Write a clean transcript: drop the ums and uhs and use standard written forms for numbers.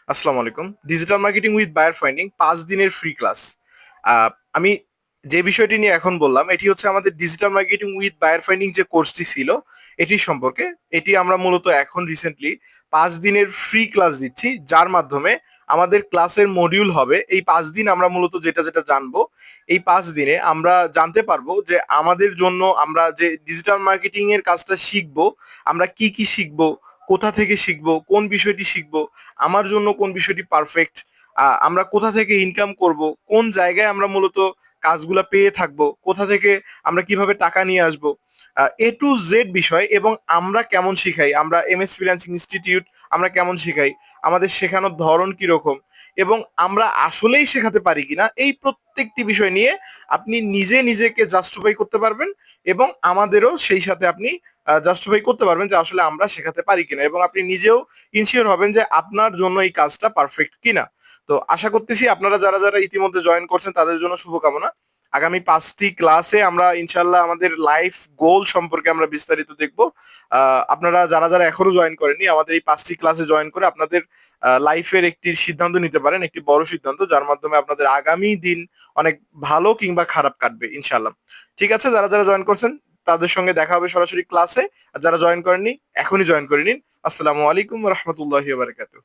আসসালামু আলাইকুম। Digital marketing with buyer finding ৫ দিনের ফ্রি ক্লাস। আমি যে বিষয়টি নিয়ে এখন বললাম, এটি হচ্ছে আমাদের digital marketing with buyer finding যে কোর্সটি ছিল, এটির সম্পর্কে। এটি আমরা মূলত এখন রিসেন্টলি ৫ দিনের ফ্রি ক্লাস দিচ্ছি, যার মাধ্যমে আমাদের ক্লাসের মডিউল হবে। এই ৫ দিন আমরা মূলত যেটা জানবো, এই ৫ দিনে আমরা জানতে পারবো যে আমাদের জন্য আমরা যে ডিজিটাল মার্কেটিং এর কাজটা শিখবো, আমরা কি শিখবো, কোথা থেকে শিখবো, কোন বিষয়টি শিখবো, আমার জন্য কোন বিষয়টি পারফেক্ট, আমরা কোথা থেকে ইনকাম করব, কোন জায়গায় আমরা মূলত কাজগুলা পেয়ে থাকবো, কোথা থেকে আমরা কিভাবে টাকা নিয়ে আসবো, এ টু জেড বিষয়। এবং আমরা কেমন শিখাই, আমরা এমএস ফ্রিল্যান্সিং ইনস্টিটিউট আমরা কেমন শিখাই, আমাদের শেখানোর ধরন কিরকম, এবং আমরা আসলেই শেখাতে পারি কিনা, এই প্রত্যেকটি বিষয় নিয়ে আপনি নিজেকে জাস্টিফাই করতে পারবেন। এবং আমাদেরও সেই সাথে আপনি জাস্টিফাই করতে পারবেন যে আসলে আমরা শেখাতে পারি কিনা, এবং আপনি নিজেও ইনশিওর হবেন যে আপনার জন্য এই কাজটা পারফেক্ট কিনা। তো আশা করতেছি আপনারা যারা ইতিমধ্যে জয়েন করছেন তাদের জন্য শুভকামনা। আগামী ৫টি ক্লাসে আমরা ইনশাল্লাহ আমাদের লাইফ গোল সম্পর্কে আমরা বিস্তারিত দেখব। আপনারা যারা এখনো জয়েন করেননি, আমাদের এই ৫টি ক্লাসে জয়েন করে আপনাদের লাইফের একটি সিদ্ধান্ত নিতে পারেন, একটি বড় সিদ্ধান্ত, যার মাধ্যমে আপনাদের আগামী দিন অনেক ভালো কিংবা খারাপ কাটবে ইনশাল্লাহ। ঠিক আছে, যারা জয়েন করছেন তাদের সঙ্গে দেখা হবে সরাসরি ক্লাসে। আর যারা জয়েন করেননি, এখনই জয়েন করে নিন। আসসালামু আলাইকুম রহমতুল্লাহি বারাকাতুহু।